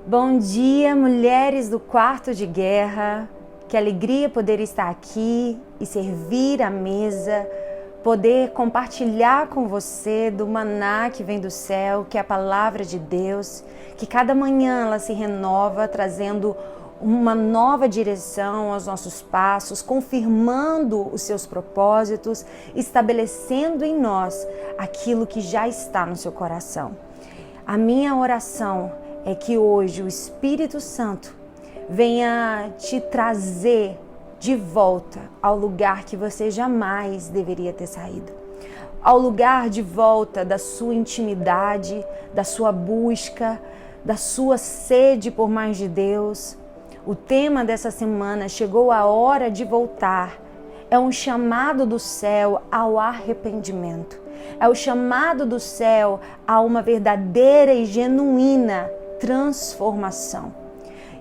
Bom dia, mulheres do quarto de guerra. Que alegria poder estar aqui e servir à mesa, poder compartilhar com você do maná que vem do céu, que é a palavra de Deus, que cada manhã ela se renova, trazendo uma nova direção aos nossos passos, confirmando os seus propósitos, estabelecendo em nós aquilo que já está no seu coração. A minha oração é que hoje o Espírito Santo venha te trazer de volta ao lugar que você jamais deveria ter saído. Ao lugar de volta da sua intimidade, da sua busca, da sua sede por mais de Deus. O tema dessa semana, chegou a hora de voltar, é um chamado do céu ao arrependimento. É o chamado do céu a uma verdadeira e genuína transformação.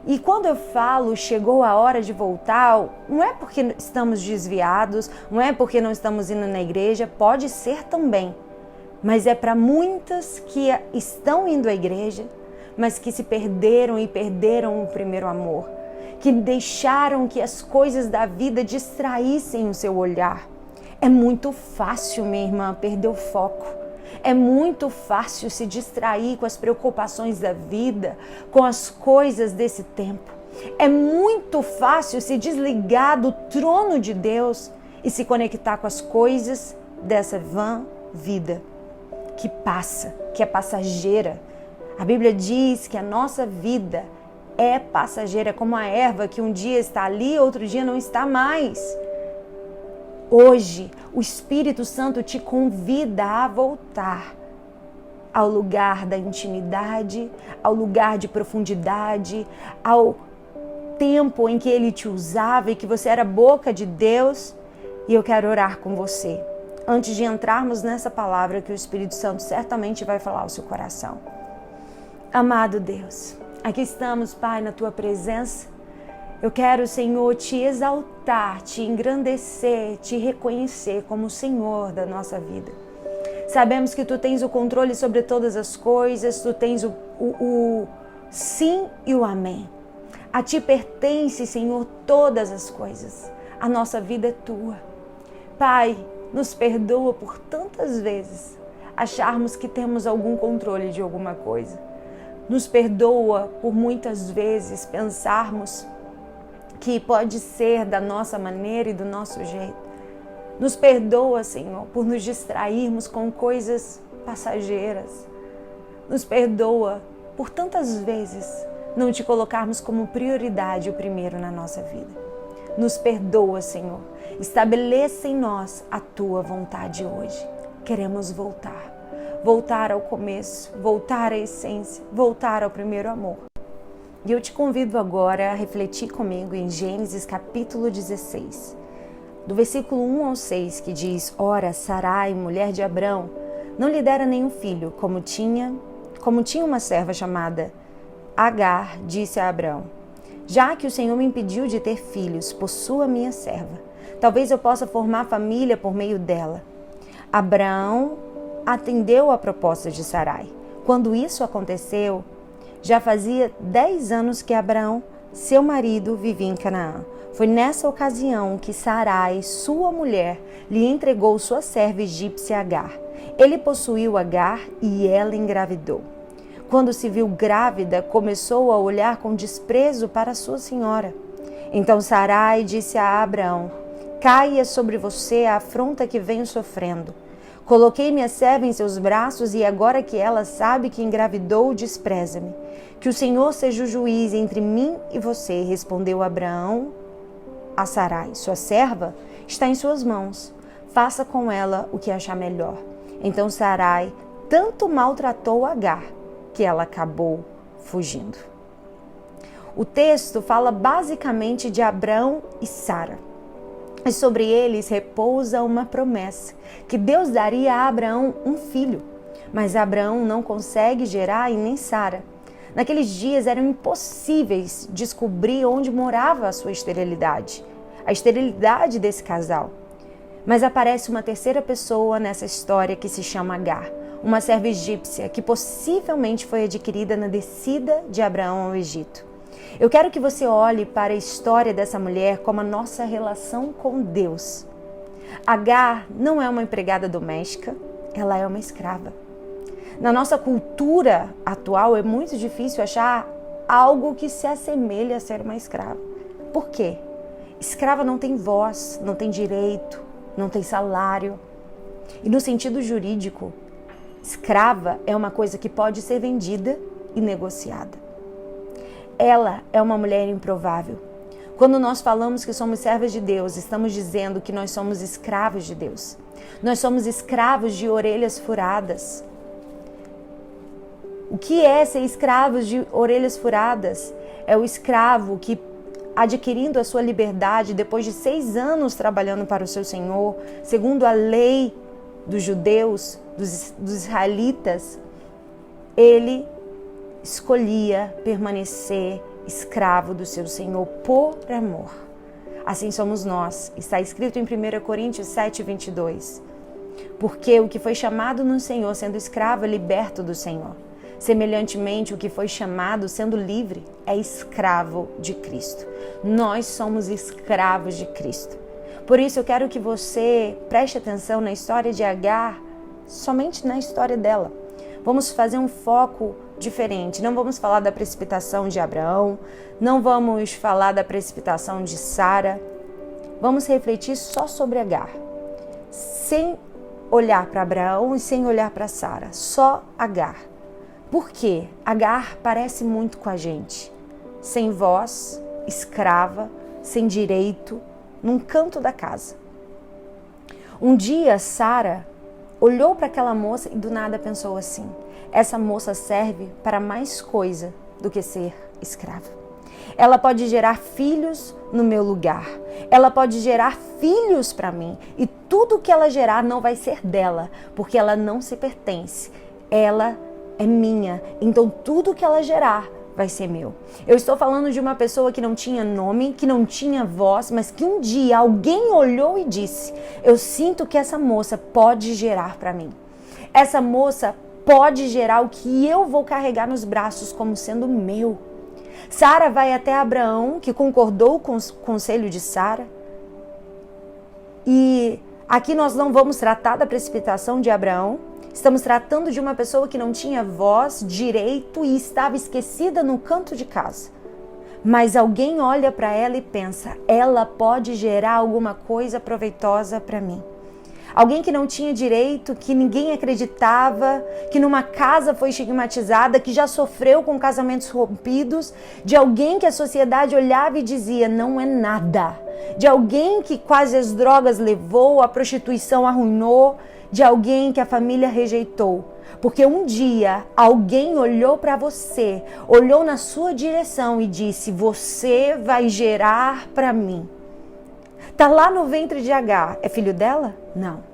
E quando eu falo chegou a hora de voltar, não é porque estamos desviados, não é porque não estamos indo na igreja, pode ser também. Mas é para muitas que estão indo à igreja, mas que se perderam e perderam o primeiro amor. Que deixaram que as coisas da vida distraíssem o seu olhar. É muito fácil, minha irmã, perder o foco. É muito fácil se distrair com as preocupações da vida, com as coisas desse tempo. É muito fácil se desligar do trono de Deus e se conectar com as coisas dessa vã vida que passa, que é passageira. A Bíblia diz que a nossa vida é passageira, como a erva que um dia está ali, outro dia não está mais. Hoje, o Espírito Santo te convida a voltar ao lugar da intimidade, ao lugar de profundidade, ao tempo em que Ele te usava e que você era boca de Deus. E eu quero orar com você, antes de entrarmos nessa palavra que o Espírito Santo certamente vai falar ao seu coração. Amado Deus, aqui estamos, Pai, na Tua presença. Eu quero, Senhor, te exaltar, te engrandecer, te reconhecer como o Senhor da nossa vida. Sabemos que Tu tens o controle sobre todas as coisas, Tu tens o sim e o amém. A Ti pertence, Senhor, todas as coisas. A nossa vida é Tua. Pai, nos perdoa por tantas vezes acharmos que temos algum controle de alguma coisa. Nos perdoa por muitas vezes pensarmos que pode ser da nossa maneira e do nosso jeito. Nos perdoa, Senhor, por nos distrairmos com coisas passageiras. Nos perdoa por tantas vezes não te colocarmos como prioridade o primeiro na nossa vida. Nos perdoa, Senhor. Estabeleça em nós a Tua vontade hoje. Queremos voltar. Voltar ao começo, voltar à essência, voltar ao primeiro amor. E eu te convido agora a refletir comigo em Gênesis capítulo 16, do versículo 1 ao 6, que diz: Ora, Sarai, mulher de Abrão, não lhe dera nenhum filho, como tinha uma serva chamada Agar, disse a Abrão: Já que o Senhor me impediu de ter filhos, possua minha serva. Talvez eu possa formar família por meio dela. Abrão atendeu à proposta de Sarai. Quando isso aconteceu, já fazia 10 anos que Abrão, seu marido, vivia em Canaã. Foi nessa ocasião que Sarai, sua mulher, lhe entregou sua serva egípcia Agar. Ele possuiu Agar e ela engravidou. Quando se viu grávida, começou a olhar com desprezo para sua senhora. Então Sarai disse a Abrão: Caia sobre você a afronta que venho sofrendo. Coloquei minha serva em seus braços e agora que ela sabe que engravidou, despreza-me. Que o Senhor seja o juiz entre mim e você, respondeu Abraão a Sarai. Sua serva está em suas mãos. Faça com ela o que achar melhor. Então Sarai tanto maltratou Agar que ela acabou fugindo. O texto fala basicamente de Abrão e Sara. E sobre eles repousa uma promessa, que Deus daria a Abraão um filho. Mas Abraão não consegue gerar e nem Sara. Naqueles dias eram impossíveis descobrir onde morava a sua esterilidade, a esterilidade desse casal. Mas aparece uma terceira pessoa nessa história que se chama Agar, uma serva egípcia que possivelmente foi adquirida na descida de Abraão ao Egito. Eu quero que você olhe para a história dessa mulher como a nossa relação com Deus. Agar não é uma empregada doméstica, ela é uma escrava. Na nossa cultura atual é muito difícil achar algo que se assemelhe a ser uma escrava. Por quê? Escrava não tem voz, não tem direito, não tem salário. E no sentido jurídico, escrava é uma coisa que pode ser vendida e negociada. Ela é uma mulher improvável. Quando nós falamos que somos servas de Deus, estamos dizendo que nós somos escravos de Deus. Nós somos escravos de orelhas furadas. O que é ser escravos de orelhas furadas? É o escravo que, adquirindo a sua liberdade depois de 6 anos trabalhando para o seu Senhor, segundo a lei dos judeus, dos israelitas, ele escolhia permanecer escravo do seu Senhor por amor. Assim somos nós. Está escrito em 1 Coríntios 7:22. Porque o que foi chamado no Senhor sendo escravo é liberto do Senhor. Semelhantemente, o que foi chamado sendo livre é escravo de Cristo. Nós somos escravos de Cristo. Por isso eu quero que você preste atenção na história de Agar, somente na história dela. Vamos fazer um foco diferente. Não vamos falar da precipitação de Abraão, não vamos falar da precipitação de Sara. Vamos refletir só sobre Agar, sem olhar para Abraão e sem olhar para Sara, só Agar. Por quê? Agar parece muito com a gente. Sem voz, escrava, sem direito, num canto da casa. Um dia, Sara olhou para aquela moça e do nada pensou assim: essa moça serve para mais coisa do que ser escrava. Ela pode gerar filhos no meu lugar. Ela pode gerar filhos para mim. E tudo que ela gerar não vai ser dela, porque ela não se pertence. Ela é minha. Então tudo que ela gerar vai ser meu. Eu estou falando de uma pessoa que não tinha nome, que não tinha voz, mas que um dia alguém olhou e disse: eu sinto que essa moça pode gerar para mim. Essa moça pode gerar o que eu vou carregar nos braços como sendo meu. Sara vai até Abraão, que concordou com o conselho de Sara. E aqui nós não vamos tratar da precipitação de Abraão. Estamos tratando de uma pessoa que não tinha voz, direito e estava esquecida no canto de casa. Mas alguém olha para ela e pensa: ela pode gerar alguma coisa proveitosa para mim. Alguém que não tinha direito, que ninguém acreditava, que numa casa foi estigmatizada, que já sofreu com casamentos rompidos, de alguém que a sociedade olhava e dizia: não é nada. De alguém que quase as drogas levou, a prostituição arruinou, de alguém que a família rejeitou. Porque um dia alguém olhou para você, olhou na sua direção e disse: você vai gerar para mim. Está lá no ventre de Agar. É filho dela? Não.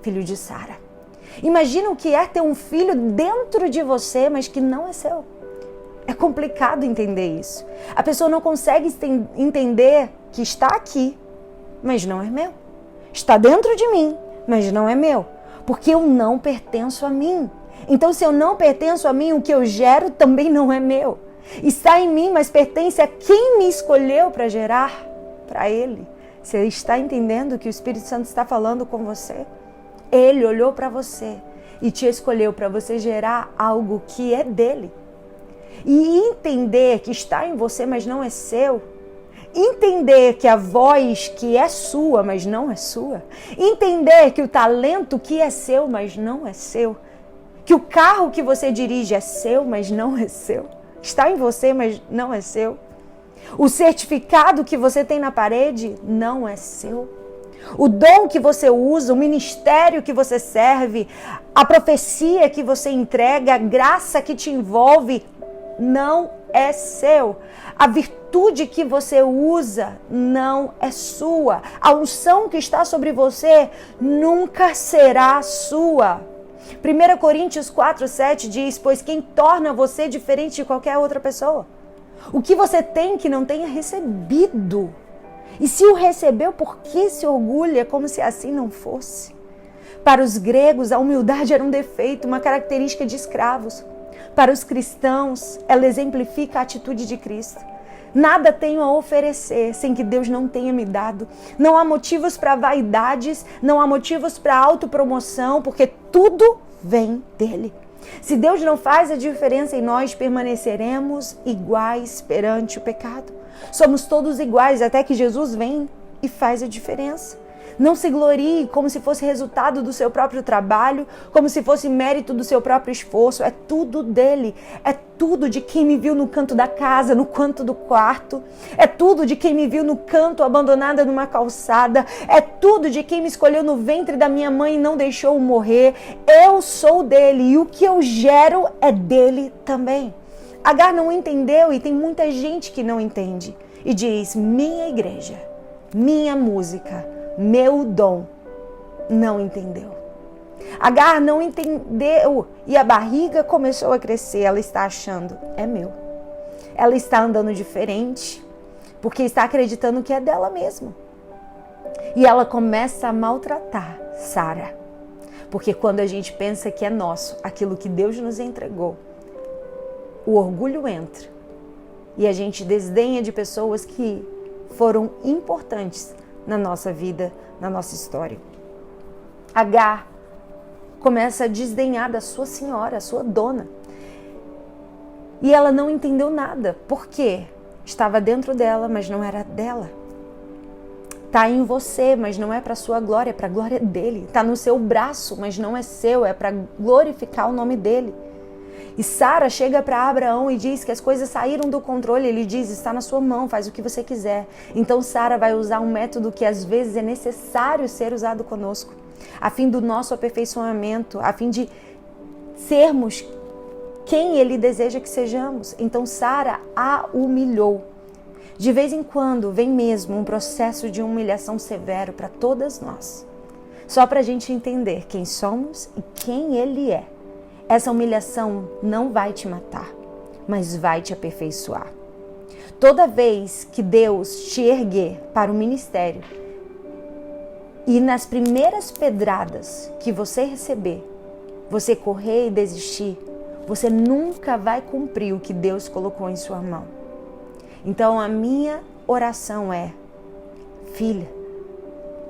Filho de Sara. Imagina o que é ter um filho dentro de você, mas que não é seu. É complicado entender isso. A pessoa não consegue entender que está aqui, mas não é meu. Está dentro de mim, mas não é meu. Porque eu não pertenço a mim. Então, se eu não pertenço a mim, o que eu gero também não é meu. Está em mim, mas pertence a quem me escolheu para gerar para Ele. Você está entendendo o que o Espírito Santo está falando com você? Ele olhou para você e te escolheu para você gerar algo que é dele. E entender que está em você, mas não é seu. Entender que a voz que é sua, mas não é sua. Entender que o talento que é seu, mas não é seu. Que o carro que você dirige é seu, mas não é seu. Está em você, mas não é seu. O certificado que você tem na parede não é seu. O dom que você usa, o ministério que você serve, a profecia que você entrega, a graça que te envolve, não é seu. A virtude que você usa não é sua. A unção que está sobre você nunca será sua. 1 Coríntios 4:7 diz: pois quem torna você diferente de qualquer outra pessoa? O que você tem que não tenha recebido? E se o recebeu, por que se orgulha como se assim não fosse? Para os gregos, a humildade era um defeito, uma característica de escravos. Para os cristãos, ela exemplifica a atitude de Cristo. Nada tenho a oferecer sem que Deus não tenha me dado. Não há motivos para vaidades, não há motivos para autopromoção, porque tudo vem dele. Se Deus não faz a diferença em nós, permaneceremos iguais perante o pecado. Somos todos iguais até que Jesus vem e faz a diferença. Não se glorie como se fosse resultado do seu próprio trabalho, como se fosse mérito do seu próprio esforço. É tudo dele. É tudo de quem me viu no canto da casa, no canto do quarto. É tudo de quem me viu no canto, abandonada numa calçada. É tudo de quem me escolheu no ventre da minha mãe e não deixou morrer. Eu sou dele e o que eu gero é dele também. Agar não entendeu e tem muita gente que não entende. E diz, minha igreja, minha música, meu dom, não entendeu. Agar não entendeu e a barriga começou a crescer. Ela está achando, é meu. Ela está andando diferente porque está acreditando que é dela mesma. E ela começa a maltratar Sara. Porque quando a gente pensa que é nosso, aquilo que Deus nos entregou, o orgulho entra. E a gente desdenha de pessoas que foram importantes na nossa vida, na nossa história. Agar começa a desdenhar da sua senhora, a sua dona. E ela não entendeu nada. Por quê? Estava dentro dela, mas não era dela. Está em você, mas não é para sua glória, é para a glória dele. Está no seu braço, mas não é seu, é para glorificar o nome dele. E Sara chega para Abraão e diz que as coisas saíram do controle. Ele diz, está na sua mão, faz o que você quiser. Então Sara vai usar um método que às vezes é necessário ser usado conosco, a fim do nosso aperfeiçoamento, a fim de sermos quem ele deseja que sejamos. Então Sara a humilhou. De vez em quando vem mesmo um processo de humilhação severo para todas nós, só para a gente entender quem somos e quem ele é. Essa humilhação não vai te matar, mas vai te aperfeiçoar. Toda vez que Deus te erguer para o ministério e nas primeiras pedradas que você receber, você correr e desistir, você nunca vai cumprir o que Deus colocou em sua mão. Então a minha oração é, filha,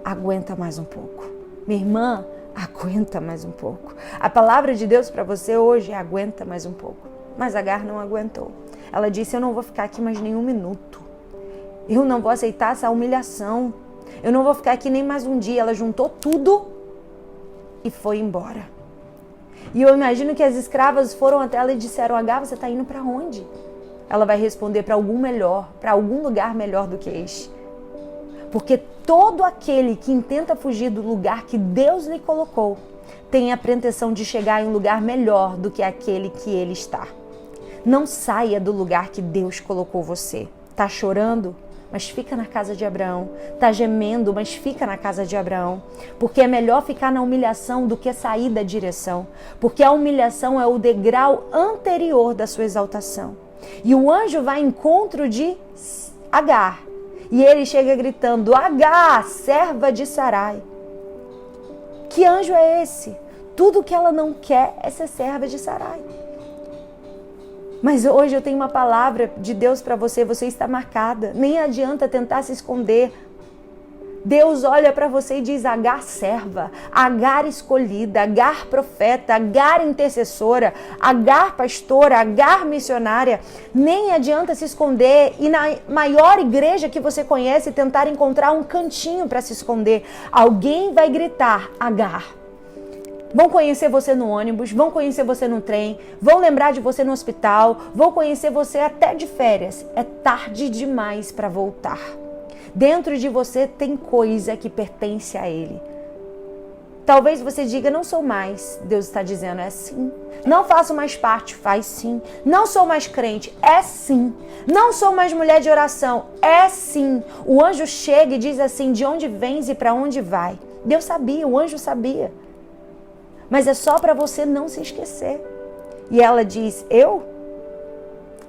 aguenta mais um pouco. Minha irmã, aguenta mais um pouco. A palavra de Deus para você hoje é aguenta mais um pouco. Mas Agar não aguentou. Ela disse, eu não vou ficar aqui mais nenhum minuto. Eu não vou aceitar essa humilhação. Eu não vou ficar aqui nem mais um dia. Ela juntou tudo e foi embora. E eu imagino que as escravas foram até ela e disseram, Agar, você está indo para onde? Ela vai responder, para algum melhor, para algum lugar melhor do que este. Porque todo aquele que intenta fugir do lugar que Deus lhe colocou tem a pretensão de chegar em um lugar melhor do que aquele que ele está. Não saia do lugar que Deus colocou você. Tá chorando? Mas fica na casa de Abraão. Tá gemendo? Mas fica na casa de Abraão. Porque é melhor ficar na humilhação do que sair da direção. Porque a humilhação é o degrau anterior da sua exaltação. E o anjo vai ao encontro de Agar. E ele chega gritando, Agar, serva de Sarai. Que anjo é esse? Tudo que ela não quer é ser serva de Sarai. Mas hoje eu tenho uma palavra de Deus para você, você está marcada. Nem adianta tentar se esconder. Deus olha para você e diz, Agar serva, Agar escolhida, Agar profeta, Agar intercessora, Agar pastora, Agar missionária. Nem adianta se esconder e na maior igreja que você conhece tentar encontrar um cantinho para se esconder. Alguém vai gritar, Agar. Vão conhecer você no ônibus, vão conhecer você no trem, vão lembrar de você no hospital, vão conhecer você até de férias. É tarde demais para voltar. Dentro de você tem coisa que pertence a Ele. Talvez você diga, não sou mais. Deus está dizendo, é sim. Não faço mais parte, faz sim. Não sou mais crente, é sim. Não sou mais mulher de oração, é sim. O anjo chega e diz assim, de onde vens e para onde vai? Deus sabia, o anjo sabia. Mas é só para você não se esquecer. E ela diz, eu?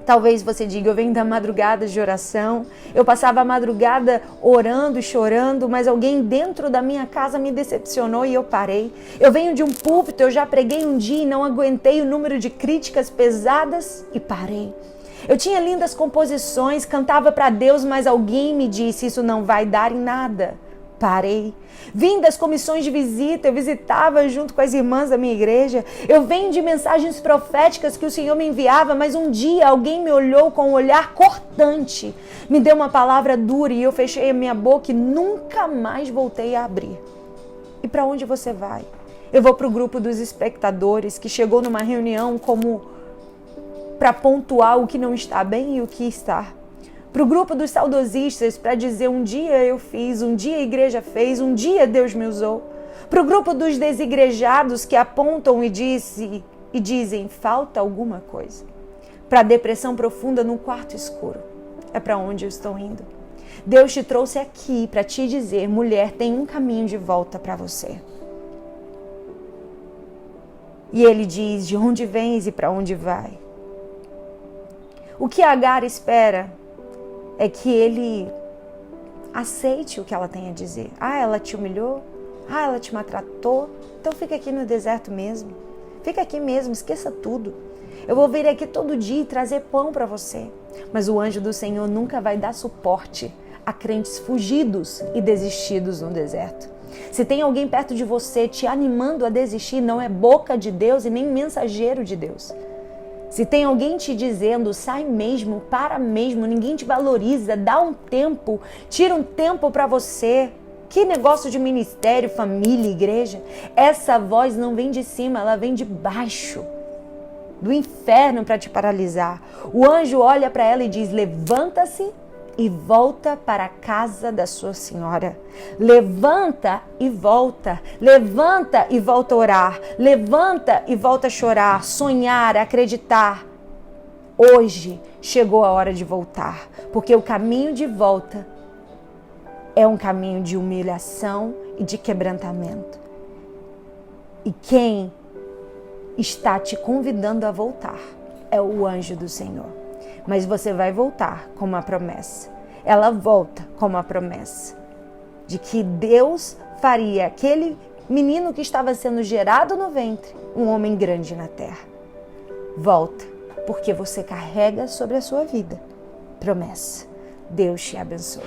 Talvez você diga, eu venho da madrugada de oração, eu passava a madrugada orando e chorando, mas alguém dentro da minha casa me decepcionou e eu parei. Eu venho de um púlpito, eu já preguei um dia e não aguentei o número de críticas pesadas e parei. Eu tinha lindas composições, cantava para Deus, mas alguém me disse, isso não vai dar em nada. Parei. Vim das comissões de visita, eu visitava junto com as irmãs da minha igreja. Eu venho de mensagens proféticas que o Senhor me enviava, mas um dia alguém me olhou com um olhar cortante, me deu uma palavra dura e eu fechei a minha boca e nunca mais voltei a abrir. E para onde você vai? Eu vou para o grupo dos espectadores que chegou numa reunião como para pontuar o que não está bem e o que está. Para o grupo dos saudosistas, para dizer um dia eu fiz, um dia a igreja fez, um dia Deus me usou. Para o grupo dos desigrejados que apontam e dizem falta alguma coisa. Para a depressão profunda no quarto escuro. É para onde eu estou indo. Deus te trouxe aqui para te dizer, mulher, tem um caminho de volta para você. E ele diz, de onde vens e para onde vai? O que Agar espera é que ele aceite o que ela tem a dizer. Ah, ela te humilhou? Ah, ela te maltratou? Então fica aqui no deserto mesmo. Fica aqui mesmo, esqueça tudo. Eu vou vir aqui todo dia e trazer pão para você. Mas o anjo do Senhor nunca vai dar suporte a crentes fugidos e desistidos no deserto. Se tem alguém perto de você te animando a desistir, não é boca de Deus e nem mensageiro de Deus. Se tem alguém te dizendo, sai mesmo, para mesmo, ninguém te valoriza, dá um tempo, tira um tempo para você. Que negócio de ministério, família, igreja? Essa voz não vem de cima, ela vem de baixo, do inferno para te paralisar. O anjo olha para ela e diz, levanta-se e volta para a casa da sua senhora. Levanta e volta a orar, levanta e volta a chorar, sonhar, acreditar. Hoje chegou a hora de voltar, porque o caminho de volta é um caminho de humilhação e de quebrantamento. E quem está te convidando a voltar é o anjo do Senhor. Mas você vai voltar com uma promessa. Ela volta com uma promessa de que Deus faria aquele menino que estava sendo gerado no ventre um homem grande na terra. Volta, porque você carrega sobre a sua vida promessa. Deus te abençoe.